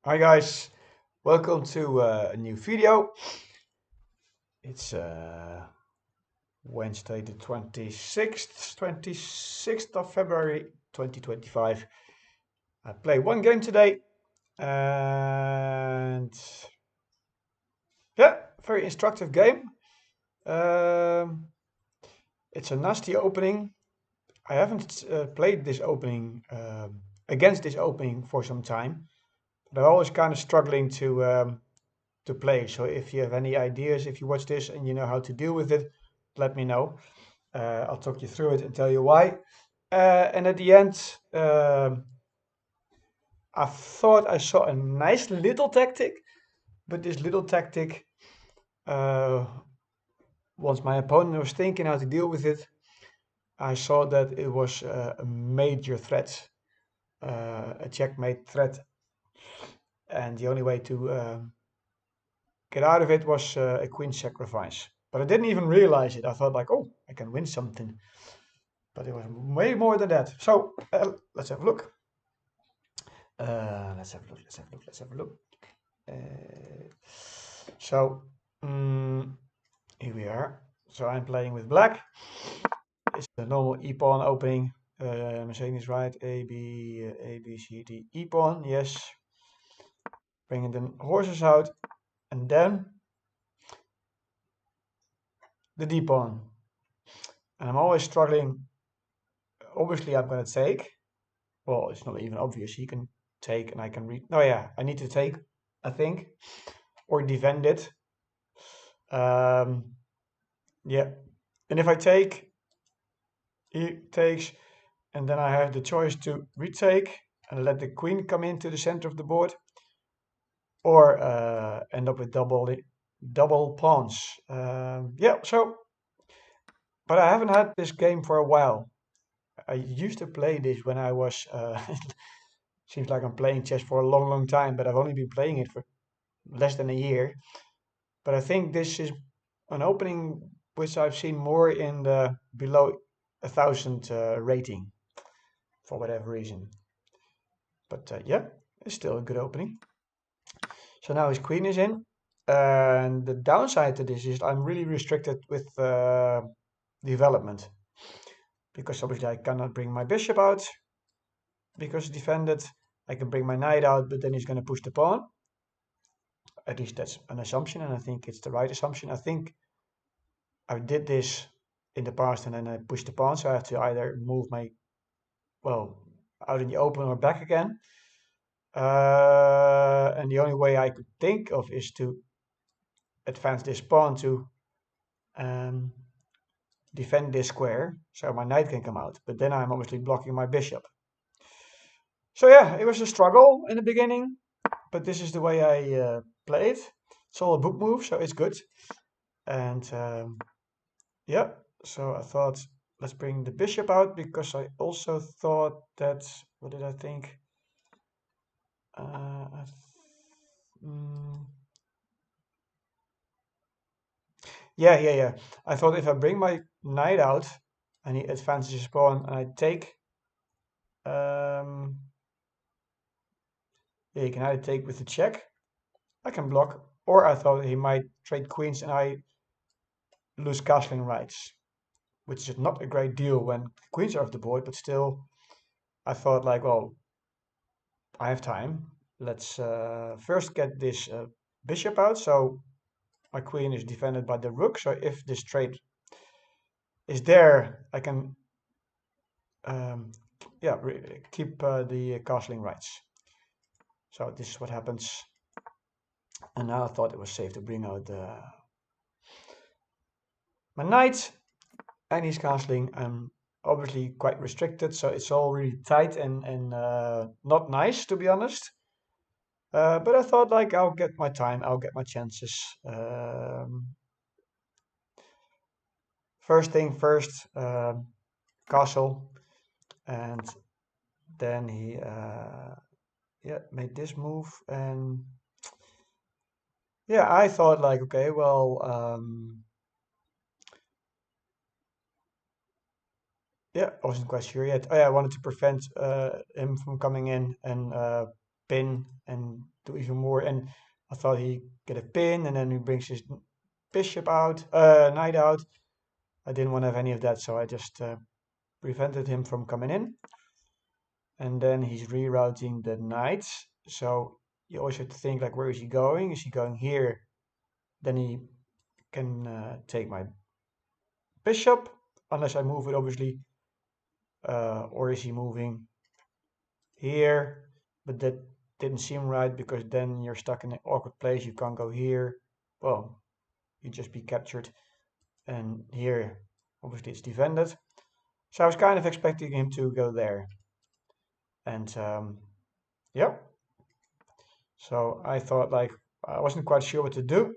Hi guys, welcome to a new video. It's Wednesday the 26th of February 2025. I play one game today and yeah, very instructive game. Um, it's a nasty opening. I haven't played this opening against this opening for some time, but I'm always kind of struggling to play. So if you have any ideas, if you watch this and you know how to deal with it, let me know. I'll talk you through it and tell you why. And at the end, I thought I saw a nice little tactic, but this little tactic, uh, once my opponent was thinking how to deal with it, I saw that it was a major threat, a checkmate threat, and the only way to get out of it was a queen sacrifice. But I didn't even realize it. I thought like, oh, I can win something, but it was way more than that. So let's have a look. Let's have a look. Let's have a look. Let's have a look. Uh, so here we are. So I'm playing with black. It's the normal e pawn opening. I'm saying this right. A B C D e pawn. Yes. Bringing the horses out, and then the d pawn. And I'm always struggling. Obviously, I'm going to take. Well, it's not even obvious. He can take, and I can read. Oh yeah, I need to take, I think, or defend it. Yeah, and if I take, he takes, and then I have the choice to retake and let the queen come into the center of the board, or end up with double pawns. Yeah, so, but I haven't had this game for a while. I used to play this when I was. Seems like I'm playing chess for a long, long time, but I've only been playing it for less than a year. But I think this is an opening which I've seen more in the below 1,000 rating for whatever reason. But yeah, it's still a good opening. So now his queen is in. And the downside to this is I'm really restricted with development. Because obviously I cannot bring my bishop out because it's defended. I can bring my knight out, but then he's going to push the pawn. At least that's an assumption, and I think it's the right assumption. I think I did this in the past and then I pushed the pawn, so I have to either move my, well, out in the open or back again. And the only way I could think of is to advance this pawn to um, defend this square, so my knight can come out. But then I'm obviously blocking my bishop. So yeah, it was a struggle in the beginning, but this is the way I play it. It's all a book move, so it's good. And yeah, so I thought let's bring the bishop out because I also thought that, what did I think? Uh, I mm, yeah. I thought if I bring my knight out and he advances his pawn and I take, um, yeah, he can either take with the check, I can block, or I thought he might trade queens and I lose castling rights, which is not a great deal when queens are off the board, but still, I thought like, well, I have time. Let's first get this bishop out. So my queen is defended by the rook. So if this trade is there, I can yeah, keep the castling rights. So this is what happens. And now I thought it was safe to bring out my knight, and he's castling. I'm obviously quite restricted, so it's all really tight and not nice, to be honest. But I thought like I'll get my time, I'll get my chances. First thing first, castle, and then he yeah, made this move, and yeah, I thought like, okay, well, yeah, I wasn't quite sure yet. Oh yeah, I wanted to prevent him from coming in and pin and do even more. And I thought he get a pin, and then he brings his bishop out, knight out. I didn't want to have any of that, so I just prevented him from coming in. And then he's rerouting the knights. So you always have to think like, where is he going? Is he going here? Then he can take my bishop, unless I move it, obviously. Or is he moving here? But that didn't seem right, because then you're stuck in an awkward place. You can't go here. Well, you just be captured. And here, obviously, it's defended. So I was kind of expecting him to go there. And yeah, so I thought like, I wasn't quite sure what to do.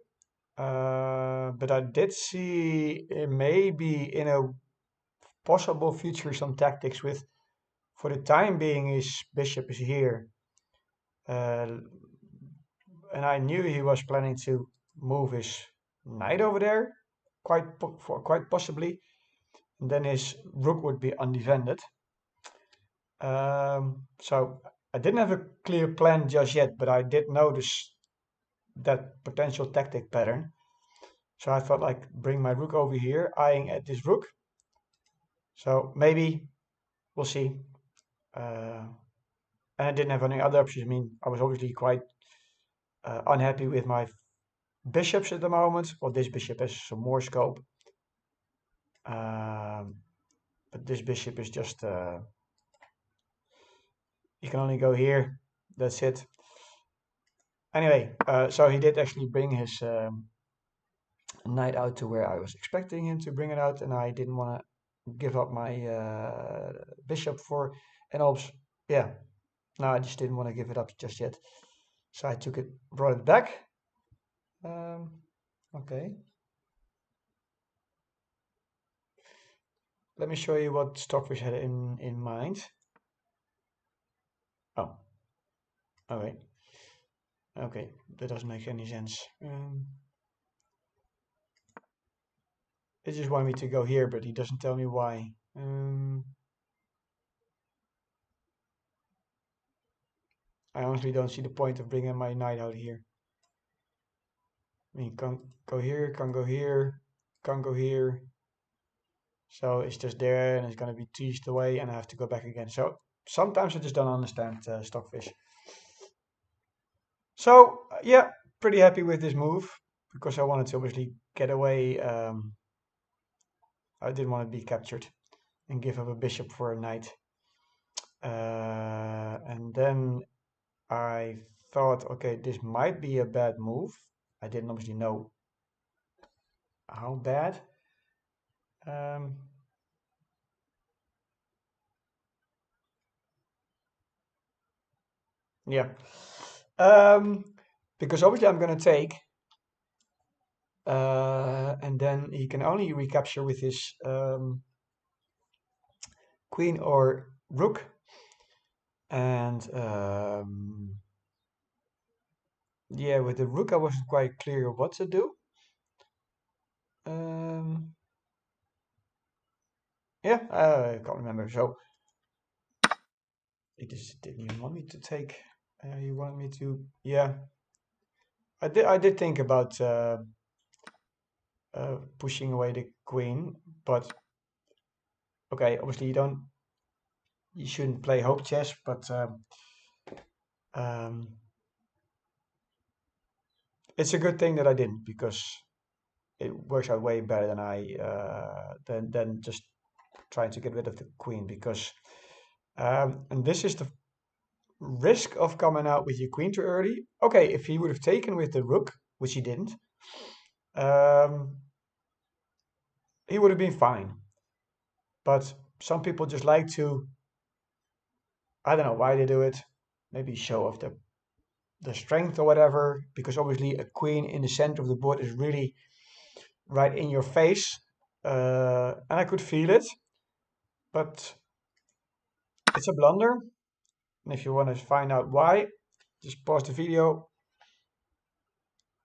But I did see maybe in a possible future some tactics with, for the time being, his bishop is here. Uh, and I knew he was planning to move his knight over there, quite possibly. And then his rook would be undefended. So I didn't have a clear plan just yet, but I did notice that potential tactic pattern. So I thought like, bring my rook over here, eyeing at this rook. So maybe we'll see. And I didn't have any other options. I mean, I was obviously quite unhappy with my bishops at the moment. Well, this bishop has some more scope. Um, but this bishop is just, you can only go here. That's it. Anyway, so he did actually bring his knight out to where I was expecting him to bring it out, and I didn't want to give up my bishop for an Alps. Yeah, no, I just didn't want to give it up just yet. So I took it, brought it back. Okay. Let me show you what Stockfish had in mind. Oh, okay. Okay, that doesn't make any sense. It just wanted me to go here, but he doesn't tell me why. I honestly don't see the point of bringing my knight out here. I mean, can't go here, can't go here, can't go here. So it's just there, and it's going to be teased away, and I have to go back again. So sometimes I just don't understand Stockfish. So yeah, pretty happy with this move, because I wanted to obviously get away. I didn't want to be captured and give up a bishop for a knight. And then I thought, okay, this might be a bad move. I didn't obviously know how bad. Yeah. Because obviously I'm going to take, and then he can only recapture with his queen or rook. And yeah, with the rook I wasn't quite clear what to do. Yeah, I can't remember. So he just didn't even want me to take. He wanted me to. Yeah, I did think about pushing away the queen, but okay, obviously you shouldn't play hope chess, but um, it's a good thing that I didn't, because it works out way better than than just trying to get rid of the queen. Because and this is the risk of coming out with your queen too early. Okay, if he would have taken with the rook, which he didn't, um, he would have been fine. But some people just like to, I don't know why they do it, maybe show off the strength or whatever, because obviously a queen in the center of the board is really right in your face. And I could feel it, but it's a blunder. And if you want to find out why, just pause the video,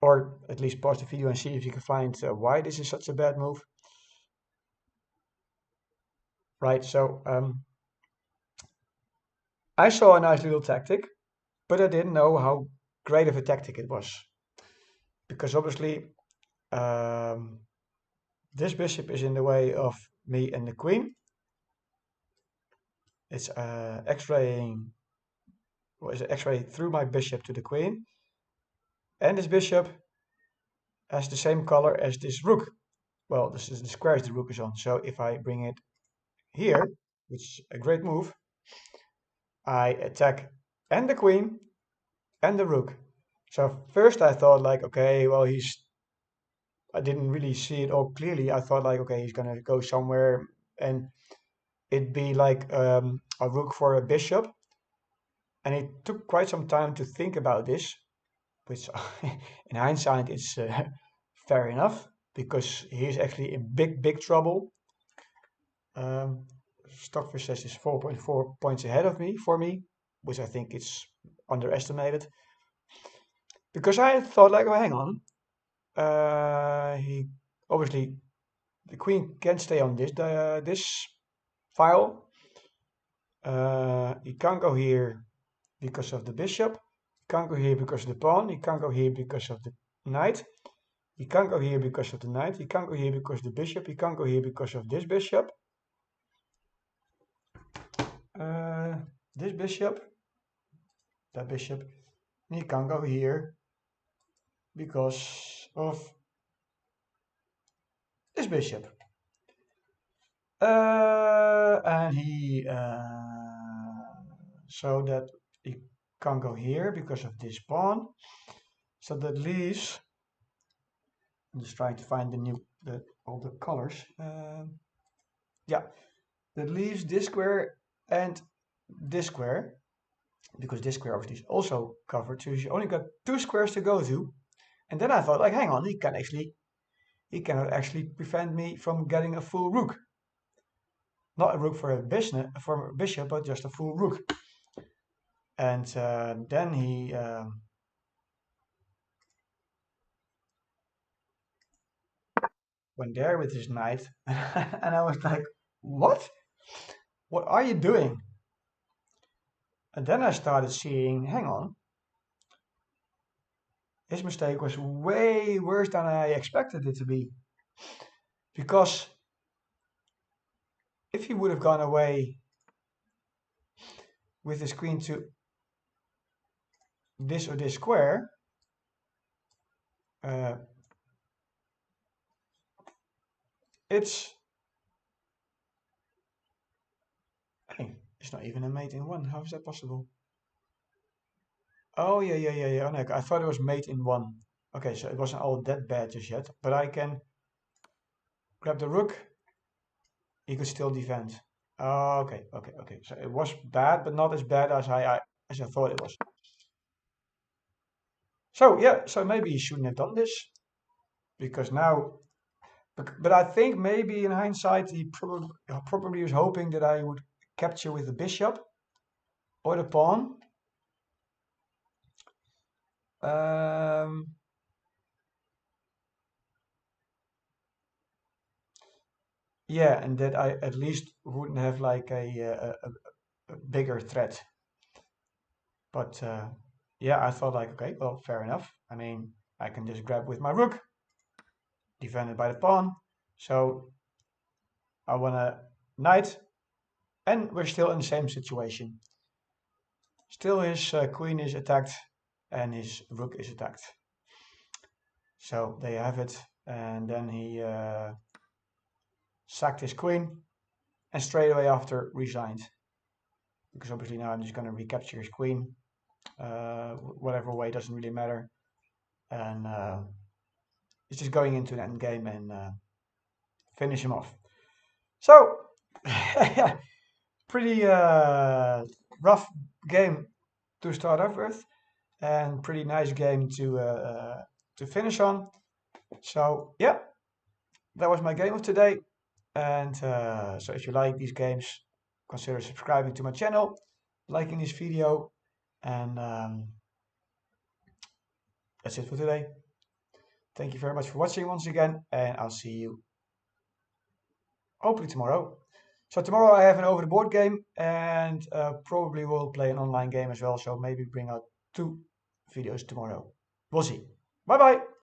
or at least pause the video and see if you can find why this is such a bad move. Right, so I saw a nice little tactic, but I didn't know how great of a tactic it was, because obviously this bishop is in the way of me and the queen. It's x-raying, what is it, x-ray through my bishop to the queen, and this bishop has the same color as this rook. Well, this is the squares the rook is on, so if I bring it here, which is a great move, I attack and the queen and the rook. So first I thought like, okay, well, I didn't really see it all clearly. I thought like, okay, he's gonna go somewhere and it'd be like a rook for a bishop. And it took quite some time to think about this, which in hindsight is fair enough, because he's actually in big trouble. Stockfish says is 4.4 points ahead of me for me, which I think is underestimated. Because I thought like, oh, hang on, he obviously the queen can't stay on this file. He can't go here because of the bishop. He can't go here because of the pawn. He can't go here because of the knight. He can't go here because of the knight. He can't go here because of the bishop. He can't go here because of this bishop. This bishop, that bishop. And he can't go here because of this bishop. And he so that he can't go here because of this pawn. So that leaves, I'm just trying to find all the colors. Yeah, that leaves this square and this square, because this square obviously is also covered. So you only got two squares to go to. And then I thought, like, hang on, he cannot actually prevent me from getting a full rook. Not a rook for a bishop, but just a full rook. And then he went there with his knight, and I was like, what? What are you doing? And then I started seeing, hang on, his mistake was way worse than I expected it to be. Because if he would have gone away with his queen to this or this square, uh, it's hey, it's not even a mate in one. How is that possible? Oh yeah. Oh, no, I thought it was mate in one. Okay, so it wasn't all that bad just yet. But I can grab the rook. He could still defend. Oh, okay. So it was bad, but not as bad as I thought it was. So yeah, so maybe he shouldn't have done this, because now. But I think maybe in hindsight he probably was hoping that I would capture with the bishop or the pawn. Yeah, and that I at least wouldn't have like a bigger threat. But yeah, I thought like, okay, well, fair enough. I mean, I can just grab with my rook, defended by the pawn. So I want a knight, and we're still in the same situation. Still his queen is attacked and his rook is attacked. So there you have it. And then he sacked his queen and straight away after resigned. Because obviously now I'm just going to recapture his queen. Whatever way, doesn't really matter. And it's just going into an endgame and finish him off. So, pretty rough game to start off with, and pretty nice game to finish on. So yeah, that was my game of today. And so if you like these games, consider subscribing to my channel, liking this video, and that's it for today. Thank you very much for watching once again, and I'll see you hopefully tomorrow. So tomorrow I have an over the board game, and probably will play an online game as well. So maybe bring out two videos tomorrow. We'll see. Bye bye.